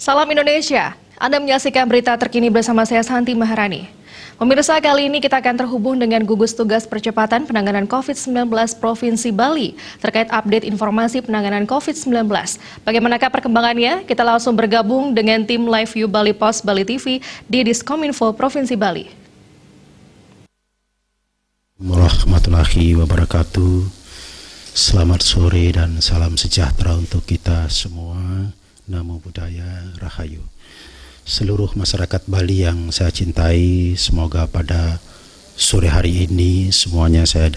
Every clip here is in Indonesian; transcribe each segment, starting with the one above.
Salam Indonesia, Anda menyaksikan berita terkini bersama saya Santi Maharani. Pemirsa, kali ini kita akan terhubung dengan gugus tugas percepatan penanganan COVID-19 Provinsi Bali terkait update informasi penanganan COVID-19. Bagaimanakah perkembangannya? Kita langsung bergabung dengan tim Live View Bali Post Bali TV di Diskominfo Provinsi Bali. Warahmatullahi wabarakatuh. Selamat sore dan salam sejahtera untuk kita semua. Namo Buddhaya, Rahayu. Seluruh masyarakat Bali yang saya cintai, semoga pada sore hari ini semuanya saya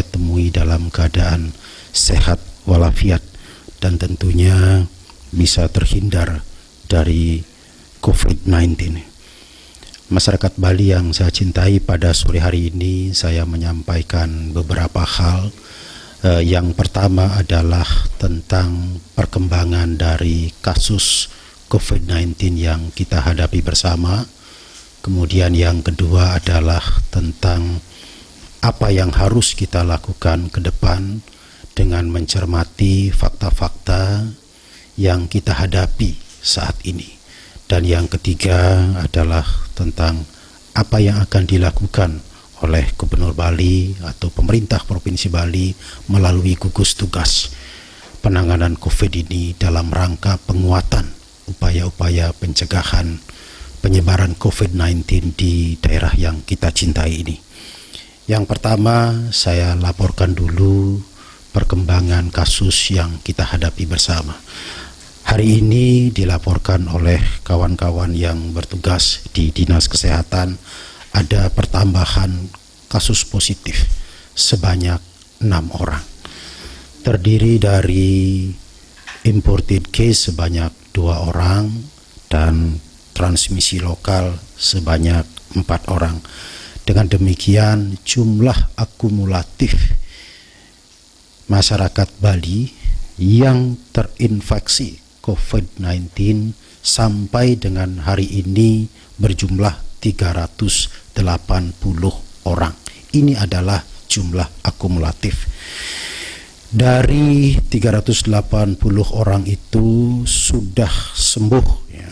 temui dalam keadaan sehat walafiat dan tentunya bisa terhindar dari COVID-19. Masyarakat Bali yang saya cintai, pada sore hari ini saya menyampaikan beberapa hal. Yang pertama adalah tentang perkembangan dari kasus COVID-19 yang kita hadapi bersama. Kemudian yang kedua adalah tentang apa yang harus kita lakukan ke depan dengan mencermati fakta-fakta yang kita hadapi saat ini. Dan yang ketiga adalah tentang apa yang akan dilakukan oleh Gubernur Bali atau pemerintah Provinsi Bali melalui gugus tugas penanganan COVID ini dalam rangka penguatan upaya-upaya pencegahan penyebaran COVID-19 di daerah yang kita cintai ini. Yang pertama, saya laporkan dulu perkembangan kasus yang kita hadapi bersama. Hari ini dilaporkan oleh kawan-kawan yang bertugas di Dinas Kesehatan ada pertambahan kasus positif sebanyak 6 orang. Terdiri dari imported case sebanyak 2 orang dan transmisi lokal sebanyak 4 orang. Dengan demikian jumlah akumulatif masyarakat Bali yang terinfeksi COVID-19 sampai dengan hari ini berjumlah 380 orang. Ini adalah jumlah akumulatif. Dari 380 orang itu sudah sembuh ya,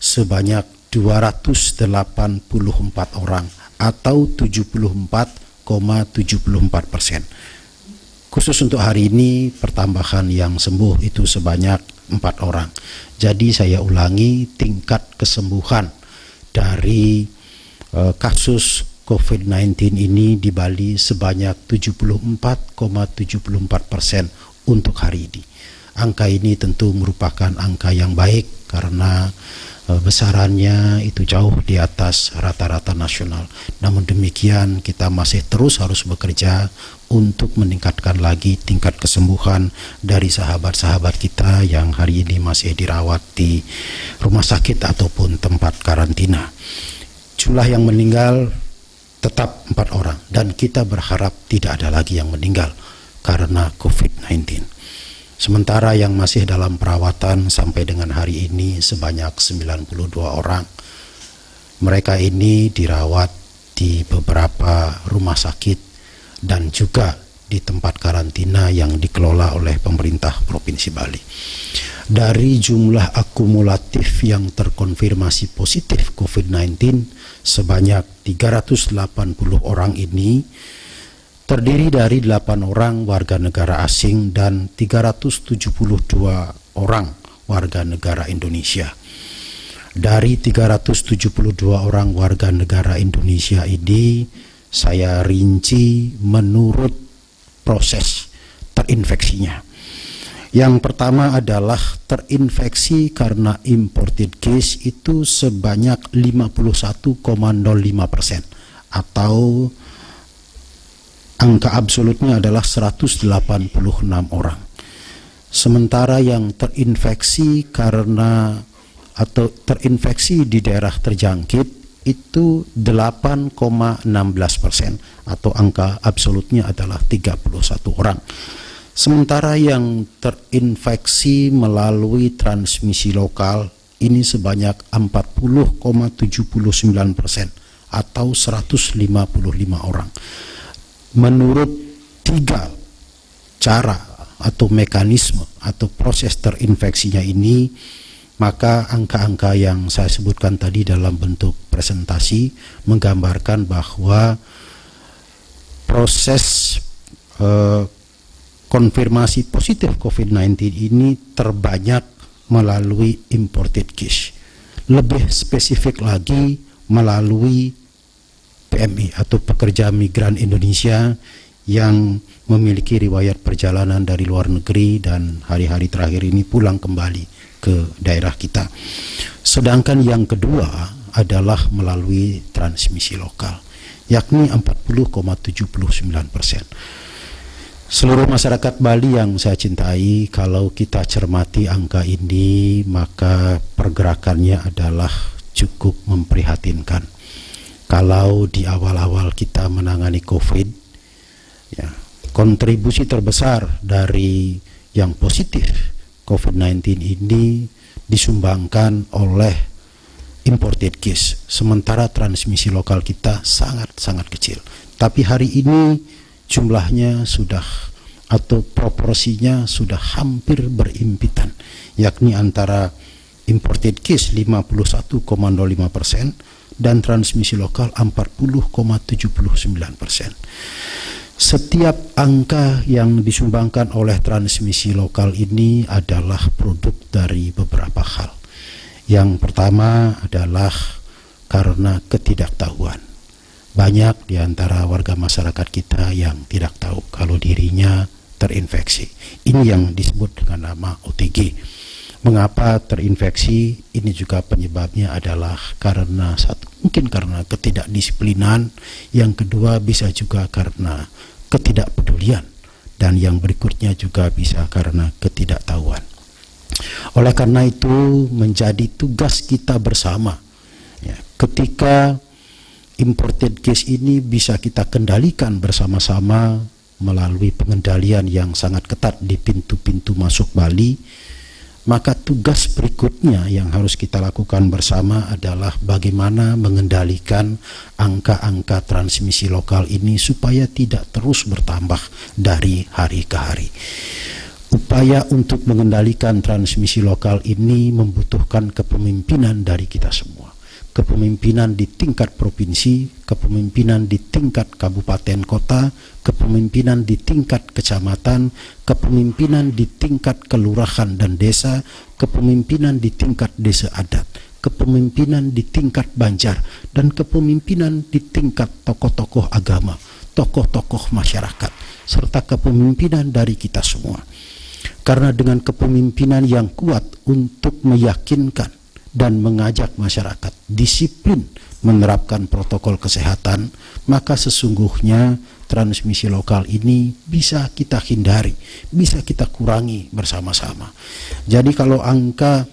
sebanyak 284 orang atau 74,74%. Khusus untuk hari ini pertambahan yang sembuh itu sebanyak 4 orang. Jadi saya ulangi, tingkat kesembuhan dari kasus COVID-19 ini di Bali sebanyak 74,74% untuk hari ini. Angka ini tentu merupakan angka yang baik karena besarannya itu jauh di atas rata-rata nasional. Namun demikian kita masih terus harus bekerja untuk meningkatkan lagi tingkat kesembuhan dari sahabat-sahabat kita yang hari ini masih dirawat di rumah sakit ataupun tempat karantina. Jumlah yang meninggal tetap 4 orang dan kita berharap tidak ada lagi yang meninggal karena COVID-19. Sementara yang masih dalam perawatan sampai dengan hari ini sebanyak 92 orang. Mereka ini dirawat di beberapa rumah sakit dan juga di tempat karantina yang dikelola oleh pemerintah Provinsi Bali. Dari jumlah akumulatif yang terkonfirmasi positif COVID-19 sebanyak 380 orang ini terdiri dari 8 orang warga negara asing dan 372 orang warga negara Indonesia. Dari 372 orang warga negara Indonesia ini saya rinci menurut proses terinfeksinya. Yang pertama adalah terinfeksi karena imported case itu sebanyak 51,05% atau angka absolutnya adalah 186 orang. Sementara yang terinfeksi karena atau terinfeksi di daerah terjangkit itu 8,16% atau angka absolutnya adalah 31 orang. Sementara yang terinfeksi melalui transmisi lokal ini sebanyak 40,79% atau 155 orang. Menurut 3 cara atau mekanisme atau proses terinfeksinya ini, maka angka-angka yang saya sebutkan tadi dalam bentuk presentasi menggambarkan bahwa proses konfirmasi positif COVID-19 ini terbanyak melalui imported case. Lebih spesifik lagi melalui PMI atau pekerja migran Indonesia yang memiliki riwayat perjalanan dari luar negeri dan hari-hari terakhir ini pulang kembali ke daerah kita. Sedangkan yang kedua adalah melalui transmisi lokal, yakni 40,79%. Seluruh masyarakat Bali yang saya cintai, kalau kita cermati angka ini, maka pergerakannya adalah cukup memprihatinkan. Kalau di awal-awal kita menangani COVID, ya, kontribusi terbesar dari yang positif COVID-19 ini disumbangkan oleh imported case, sementara transmisi lokal kita sangat-sangat kecil. Tapi hari ini jumlahnya sudah atau proporsinya sudah hampir berimpitan, yakni antara imported case 51,05% dan transmisi lokal 40,79%. Setiap angka yang disumbangkan oleh transmisi lokal ini adalah produk dari beberapa hal. Yang pertama adalah karena ketidaktahuan. Banyak di antara warga masyarakat kita yang tidak tahu kalau dirinya terinfeksi. Ini yang disebut dengan nama OTG. Mengapa terinfeksi? Ini juga penyebabnya adalah karena mungkin karena ketidakdisiplinan, yang kedua bisa juga karena ketidakpedulian, dan yang berikutnya juga bisa karena ketidaktahuan. Oleh karena itu menjadi tugas kita bersama, ya, ketika imported case ini bisa kita kendalikan bersama-sama melalui pengendalian yang sangat ketat di pintu-pintu masuk Bali, maka tugas berikutnya yang harus kita lakukan bersama adalah bagaimana mengendalikan angka-angka transmisi lokal ini supaya tidak terus bertambah dari hari ke hari. Upaya untuk mengendalikan transmisi lokal ini membutuhkan kepemimpinan dari kita semua. Kepemimpinan di tingkat provinsi, kepemimpinan di tingkat kabupaten kota, kepemimpinan di tingkat kecamatan, kepemimpinan di tingkat kelurahan dan desa, kepemimpinan di tingkat desa adat, kepemimpinan di tingkat banjar, dan kepemimpinan di tingkat tokoh-tokoh agama, tokoh-tokoh masyarakat, serta kepemimpinan dari kita semua. Karena dengan kepemimpinan yang kuat untuk meyakinkan dan mengajak masyarakat disiplin menerapkan protokol kesehatan, maka sesungguhnya transmisi lokal ini bisa kita hindari, bisa kita kurangi bersama-sama. Jadi kalau angka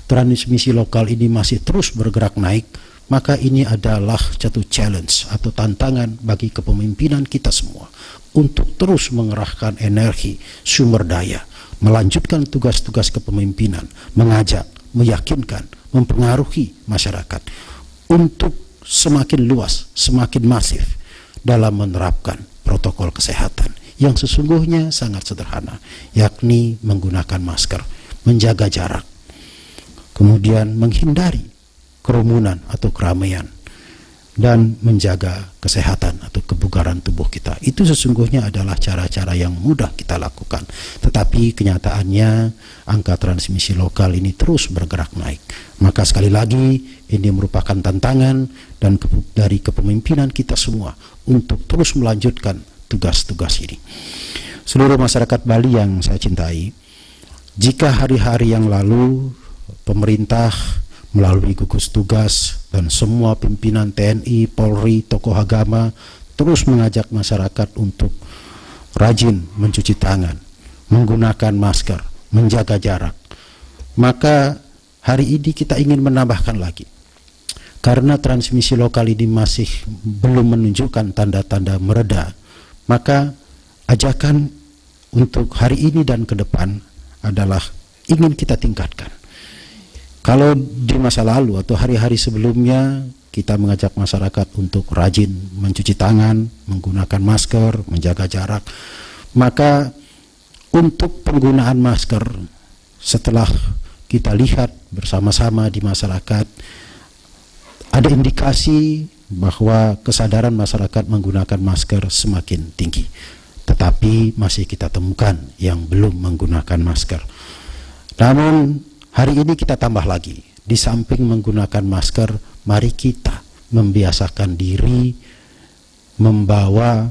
transmisi lokal ini masih terus bergerak naik, maka ini adalah satu challenge atau tantangan bagi kepemimpinan kita semua untuk terus mengerahkan energi, sumber daya, melanjutkan tugas-tugas kepemimpinan, mengajak, meyakinkan, mempengaruhi masyarakat untuk semakin luas, semakin masif dalam menerapkan protokol kesehatan yang sesungguhnya sangat sederhana, yakni menggunakan masker, menjaga jarak, kemudian menghindari kerumunan atau keramaian, dan menjaga kesehatan atau kebugaran tubuh kita. Itu sesungguhnya adalah cara-cara yang mudah kita lakukan. Tetapi kenyataannya angka transmisi lokal ini terus bergerak naik. Maka sekali lagi ini merupakan tantangan dan dari kepemimpinan kita semua untuk terus melanjutkan tugas-tugas ini. Seluruh masyarakat Bali yang saya cintai, jika hari-hari yang lalu pemerintah melalui gugus tugas dan semua pimpinan TNI, Polri, tokoh agama terus mengajak masyarakat untuk rajin mencuci tangan, menggunakan masker, menjaga jarak, maka hari ini kita ingin menambahkan lagi. Karena transmisi lokal ini masih belum menunjukkan tanda-tanda mereda, maka ajakan untuk hari ini dan ke depan adalah ingin kita tingkatkan. Kalau di masa lalu atau hari-hari sebelumnya kita mengajak masyarakat untuk rajin mencuci tangan, menggunakan masker, menjaga jarak, maka untuk penggunaan masker setelah kita lihat bersama-sama di masyarakat, ada indikasi bahwa kesadaran masyarakat menggunakan masker semakin tinggi. Tetapi masih kita temukan yang belum menggunakan masker. Namun hari ini kita tambah lagi, di samping menggunakan masker, mari kita membiasakan diri membawa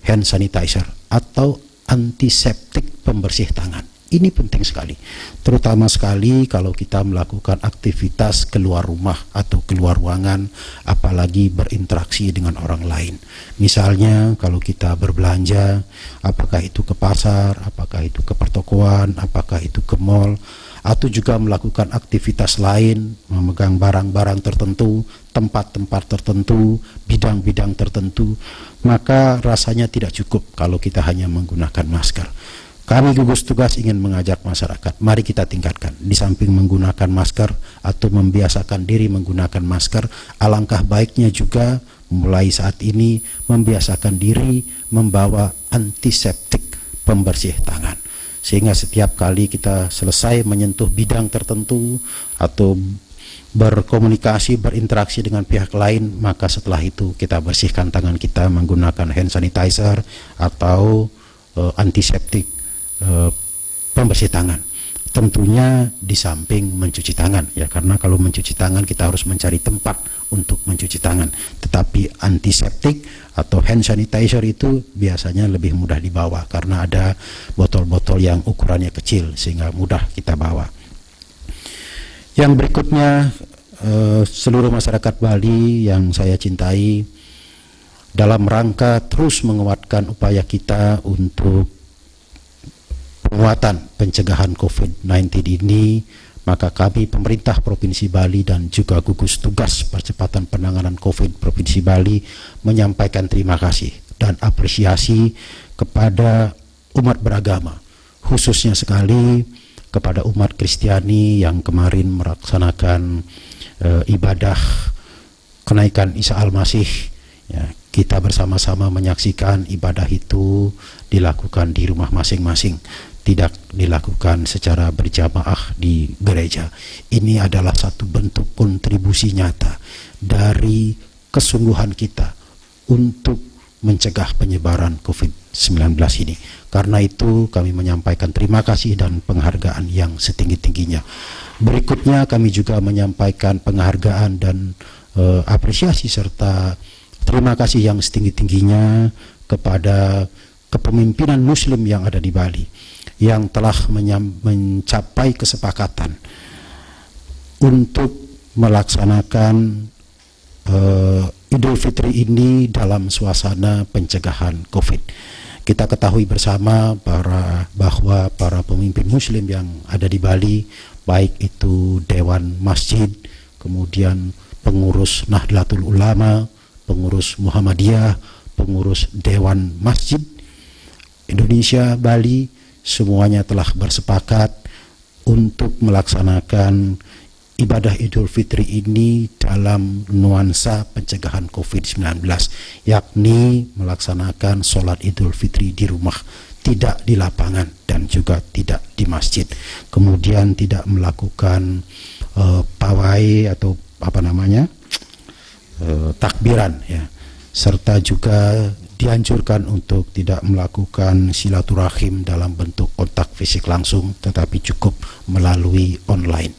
hand sanitizer atau antiseptik pembersih tangan. Ini penting sekali, terutama sekali kalau kita melakukan aktivitas keluar rumah atau keluar ruangan, apalagi berinteraksi dengan orang lain. Misalnya kalau kita berbelanja, apakah itu ke pasar, apakah itu ke pertokoan, apakah itu ke mall, atau juga melakukan aktivitas lain, memegang barang-barang tertentu, tempat-tempat tertentu, bidang-bidang tertentu, maka rasanya tidak cukup kalau kita hanya menggunakan masker. Kami gugus tugas ingin mengajak masyarakat, mari kita tingkatkan. Di samping menggunakan masker atau membiasakan diri menggunakan masker, alangkah baiknya juga mulai saat ini membiasakan diri membawa antiseptik pembersih tangan. Sehingga setiap kali kita selesai menyentuh bidang tertentu atau berkomunikasi, berinteraksi dengan pihak lain, maka setelah itu kita bersihkan tangan kita menggunakan hand sanitizer atau antiseptik pembersih tangan. Tentunya di samping mencuci tangan, ya, karena kalau mencuci tangan kita harus mencari tempat untuk mencuci tangan. Tetapi antiseptik atau hand sanitizer itu biasanya lebih mudah dibawa karena ada botol-botol yang ukurannya kecil sehingga mudah kita bawa. Yang berikutnya, seluruh masyarakat Bali yang saya cintai, dalam rangka terus menguatkan upaya kita untuk penguatan pencegahan COVID-19 ini, maka kami pemerintah Provinsi Bali dan juga gugus tugas percepatan penanganan COVID Provinsi Bali menyampaikan terima kasih dan apresiasi kepada umat beragama, khususnya sekali kepada umat Kristiani yang kemarin melaksanakan ibadah kenaikan Isa Al-Masih. Ya, kita bersama-sama menyaksikan ibadah itu dilakukan di rumah masing-masing, tidak dilakukan secara berjamaah di gereja. Ini adalah satu bentuk kontribusi nyata dari kesungguhan kita untuk mencegah penyebaran COVID-19 ini. Karena itu kami menyampaikan terima kasih dan penghargaan yang setinggi-tingginya. Berikutnya kami juga menyampaikan penghargaan dan apresiasi serta terima kasih yang setinggi-tingginya kepada kepemimpinan Muslim yang ada di Bali, yang telah mencapai kesepakatan untuk melaksanakan Idul Fitri ini dalam suasana pencegahan COVID. Kita ketahui bersama bahwa para pemimpin Muslim yang ada di Bali, baik itu Dewan Masjid, kemudian pengurus Nahdlatul Ulama, pengurus Muhammadiyah, pengurus Dewan Masjid Indonesia Bali, semuanya telah bersepakat untuk melaksanakan ibadah Idul Fitri ini dalam nuansa pencegahan COVID-19, yakni melaksanakan sholat Idul Fitri di rumah, tidak di lapangan dan juga tidak di masjid. Kemudian tidak melakukan pawai atau takbiran, ya, serta juga dianjurkan untuk tidak melakukan silaturahim dalam bentuk kontak fisik langsung, tetapi cukup melalui online.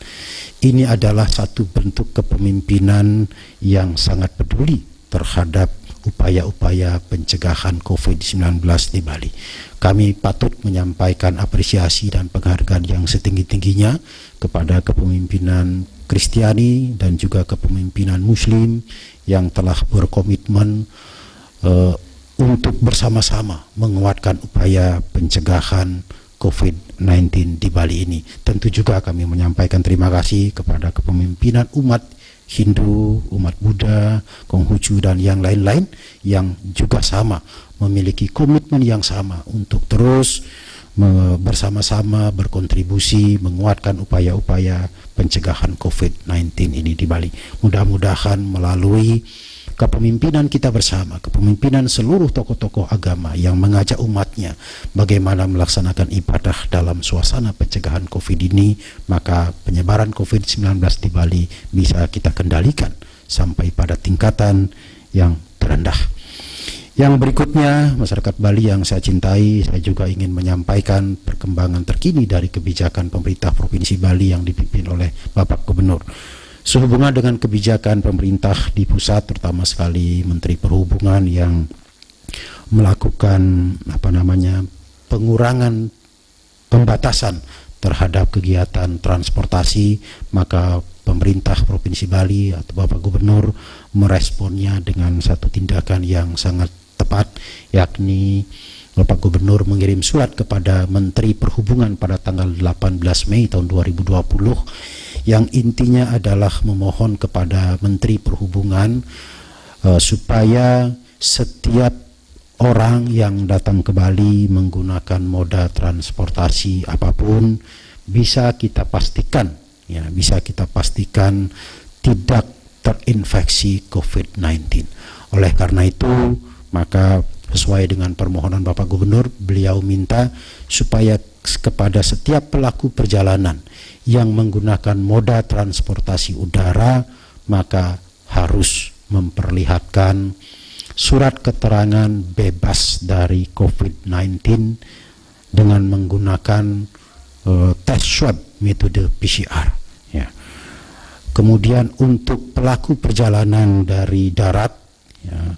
Ini adalah satu bentuk kepemimpinan yang sangat peduli terhadap upaya-upaya pencegahan COVID-19 di Bali. Kami patut menyampaikan apresiasi dan penghargaan yang setinggi-tingginya kepada kepemimpinan Kristiani dan juga kepemimpinan Muslim yang telah berkomitmen untuk bersama-sama menguatkan upaya pencegahan COVID-19 di Bali ini. Tentu juga kami menyampaikan terima kasih kepada kepemimpinan umat Hindu, umat Buddha, Konghucu dan yang lain-lain yang juga sama memiliki komitmen yang sama untuk terus bersama-sama berkontribusi menguatkan upaya-upaya pencegahan COVID-19 ini di Bali. Mudah-mudahan melalui kepemimpinan kita bersama, kepemimpinan seluruh tokoh-tokoh agama yang mengajak umatnya bagaimana melaksanakan ibadah dalam suasana pencegahan COVID ini, maka penyebaran COVID-19 di Bali bisa kita kendalikan sampai pada tingkatan yang terendah. Yang berikutnya, masyarakat Bali yang saya cintai, saya juga ingin menyampaikan perkembangan terkini dari kebijakan pemerintah Provinsi Bali yang dipimpin oleh Bapak Gubernur. Sehubungan dengan kebijakan pemerintah di pusat, terutama sekali Menteri Perhubungan yang melakukan pengurangan pembatasan terhadap kegiatan transportasi, maka pemerintah Provinsi Bali atau Bapak Gubernur meresponnya dengan satu tindakan yang sangat tepat, yakni Bapak Gubernur mengirim surat kepada Menteri Perhubungan pada tanggal 18 Mei tahun 2020 yang intinya adalah memohon kepada Menteri Perhubungan supaya setiap orang yang datang ke Bali menggunakan moda transportasi apapun bisa kita pastikan tidak terinfeksi COVID-19. Oleh karena itu, maka sesuai dengan permohonan Bapak Gubernur, beliau minta supaya kepada setiap pelaku perjalanan yang menggunakan moda transportasi udara, maka harus memperlihatkan surat keterangan bebas dari COVID-19 dengan menggunakan tes swab metode PCR. Ya. Kemudian untuk pelaku perjalanan dari darat, ya,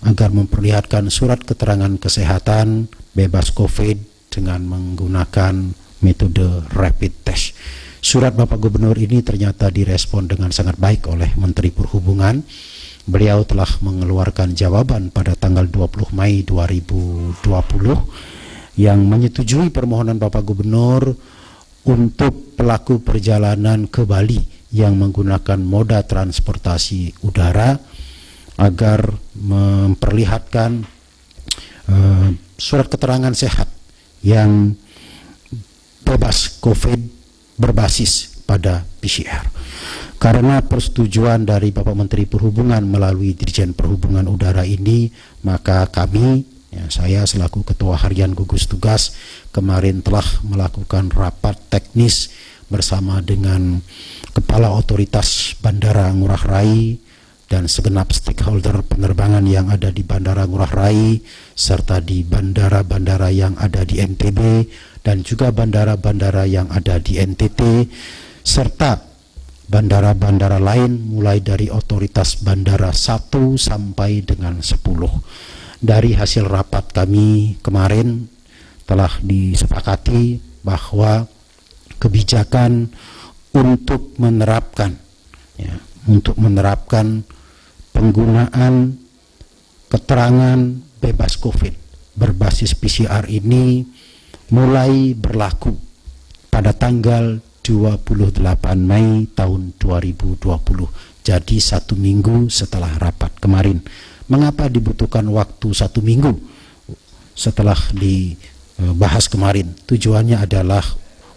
agar memperlihatkan surat keterangan kesehatan bebas COVID dengan menggunakan metode rapid test. Surat Bapak Gubernur ini ternyata direspon dengan sangat baik oleh Menteri Perhubungan. Beliau telah mengeluarkan jawaban pada tanggal 20 Mei 2020 yang menyetujui permohonan Bapak Gubernur untuk pelaku perjalanan ke Bali yang menggunakan moda transportasi udara agar memperlihatkan surat keterangan sehat yang bebas COVID berbasis pada PCR. Karena persetujuan dari Bapak Menteri Perhubungan melalui Dirjen Perhubungan Udara ini, maka kami, saya selaku Ketua Harian Gugus Tugas, kemarin telah melakukan rapat teknis bersama dengan Kepala Otoritas Bandara Ngurah Rai dan segenap stakeholder penerbangan yang ada di Bandara Ngurah Rai, serta di bandara-bandara yang ada di NTB, dan juga bandara-bandara yang ada di NTT, serta bandara-bandara lain mulai dari otoritas bandara 1 sampai dengan 10. Dari hasil rapat kami kemarin telah disepakati bahwa kebijakan untuk menerapkan penggunaan keterangan bebas COVID berbasis PCR ini mulai berlaku pada tanggal 28 Mei tahun 2020. Jadi 1 minggu setelah rapat kemarin. Mengapa dibutuhkan waktu 1 minggu setelah dibahas kemarin? Tujuannya adalah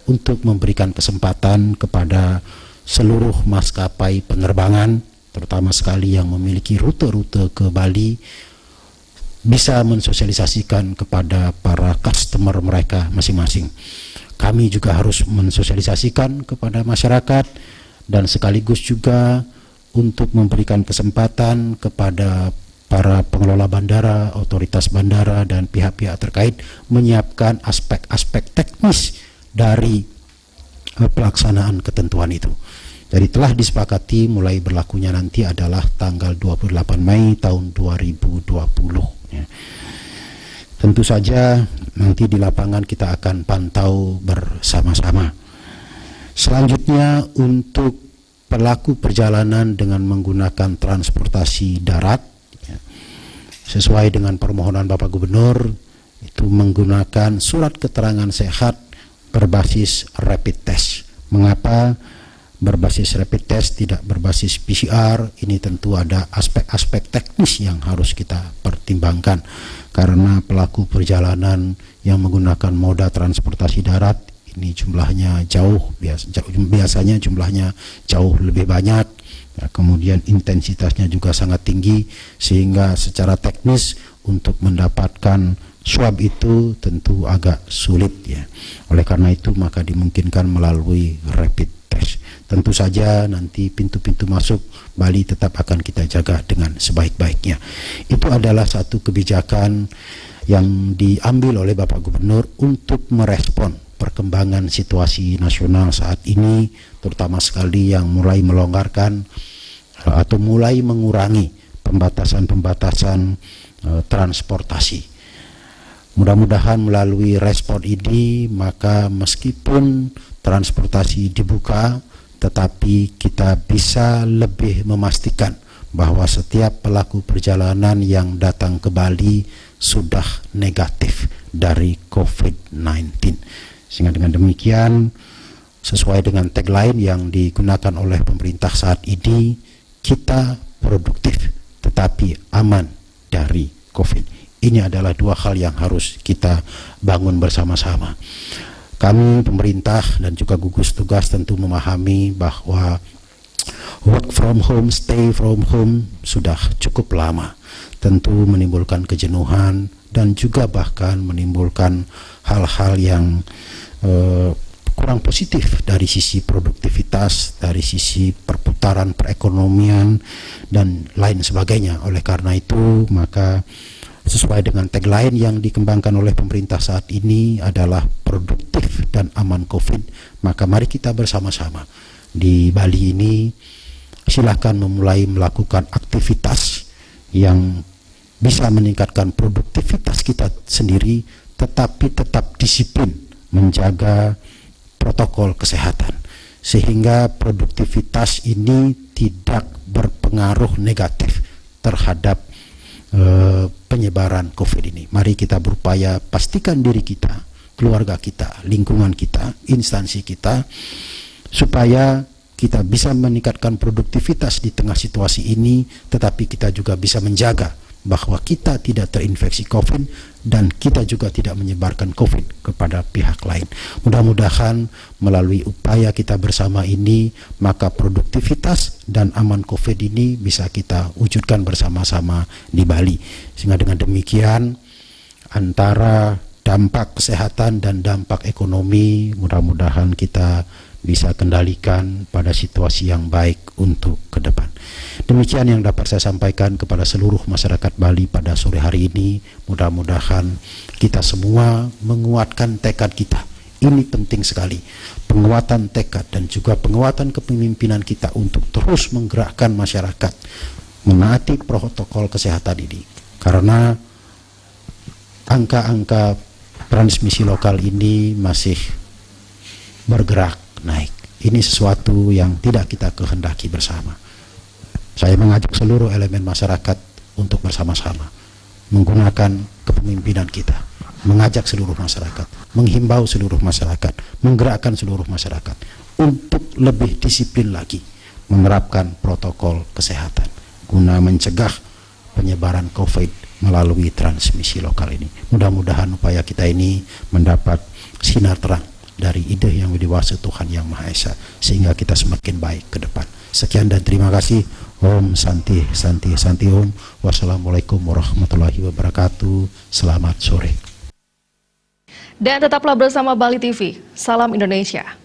untuk memberikan kesempatan kepada seluruh maskapai penerbangan, terutama sekali yang memiliki rute-rute ke Bali, bisa mensosialisasikan kepada para customer mereka masing-masing. Kami juga harus mensosialisasikan kepada masyarakat dan sekaligus juga untuk memberikan kesempatan kepada para pengelola bandara, otoritas bandara, dan pihak-pihak terkait menyiapkan aspek-aspek teknis dari pelaksanaan ketentuan itu. Jadi telah disepakati mulai berlakunya nanti adalah tanggal 28 Mei tahun 2020. Ya. Tentu saja nanti di lapangan kita akan pantau bersama-sama. Selanjutnya untuk pelaku perjalanan dengan menggunakan transportasi darat, ya, sesuai dengan permohonan Bapak Gubernur, itu menggunakan surat keterangan sehat berbasis rapid test. Mengapa berbasis rapid test tidak berbasis PCR? Ini tentu ada aspek-aspek teknis yang harus kita pertimbangkan, karena pelaku perjalanan yang menggunakan moda transportasi darat ini jumlahnya biasanya jumlahnya jauh lebih banyak Ya, kemudian intensitasnya juga sangat tinggi, sehingga secara teknis untuk mendapatkan swab itu tentu agak sulit ya. Oleh karena itu maka dimungkinkan melalui rapid test. Tentu saja nanti pintu-pintu masuk Bali tetap akan kita jaga dengan sebaik-baiknya. Itu adalah satu kebijakan yang diambil oleh Bapak Gubernur untuk merespon perkembangan situasi nasional saat ini, terutama sekali yang mulai melonggarkan atau mulai mengurangi pembatasan-pembatasan transportasi. Mudah-mudahan melalui respon ini maka meskipun transportasi dibuka, tetapi kita bisa lebih memastikan bahwa setiap pelaku perjalanan yang datang ke Bali sudah negatif dari COVID-19. Sehingga dengan demikian, sesuai dengan tagline yang digunakan oleh pemerintah saat ini, kita produktif tetapi aman dari COVID. Ini adalah dua hal yang harus kita bangun bersama-sama. Kami pemerintah dan juga gugus tugas tentu memahami bahwa work from home, stay from home sudah cukup lama. Tentu menimbulkan kejenuhan dan juga bahkan menimbulkan hal-hal yang kurang positif dari sisi produktivitas, dari sisi perputaran perekonomian dan lain sebagainya. Oleh karena itu maka sesuai dengan tagline yang dikembangkan oleh pemerintah saat ini adalah produktif dan aman COVID, maka mari kita bersama-sama di Bali ini silakan memulai melakukan aktivitas yang bisa meningkatkan produktivitas kita sendiri, tetapi tetap disiplin menjaga protokol kesehatan, sehingga produktivitas ini tidak berpengaruh negatif terhadap penyebaran COVID ini. Mari kita berupaya pastikan diri kita, keluarga kita, lingkungan kita, instansi kita, supaya kita bisa meningkatkan produktivitas di tengah situasi ini, tetapi kita juga bisa menjaga bahwa kita tidak terinfeksi COVID dan kita juga tidak menyebarkan COVID kepada pihak lain. Mudah-mudahan melalui upaya kita bersama ini, maka produktivitas dan aman COVID ini bisa kita wujudkan bersama-sama di Bali. Sehingga dengan demikian antara dampak kesehatan dan dampak ekonomi mudah-mudahan kita bisa kendalikan pada situasi yang baik untuk ke depan. Demikian yang dapat saya sampaikan kepada seluruh masyarakat Bali pada sore hari ini. Mudah-mudahan kita semua menguatkan tekad kita. Ini penting sekali, penguatan tekad dan juga penguatan kepemimpinan kita untuk terus menggerakkan masyarakat menaati protokol kesehatan ini. Karena angka-angka transmisi lokal ini masih bergerak naik. Ini sesuatu yang tidak kita kehendaki bersama. Saya mengajak seluruh elemen masyarakat untuk bersama-sama menggunakan kepemimpinan kita, mengajak seluruh masyarakat, menghimbau seluruh masyarakat, menggerakkan seluruh masyarakat untuk lebih disiplin lagi menerapkan protokol kesehatan guna mencegah penyebaran COVID melalui transmisi lokal ini. Mudah-mudahan upaya kita ini mendapat sinar terang dari ide yang dewasa Tuhan Yang Maha Esa, sehingga kita semakin baik ke depan. Sekian dan terima kasih. Om Santi Santi Santi Om. Wassalamualaikum warahmatullahi wabarakatuh. Selamat sore. Dan tetaplah bersama Bali TV. Salam Indonesia.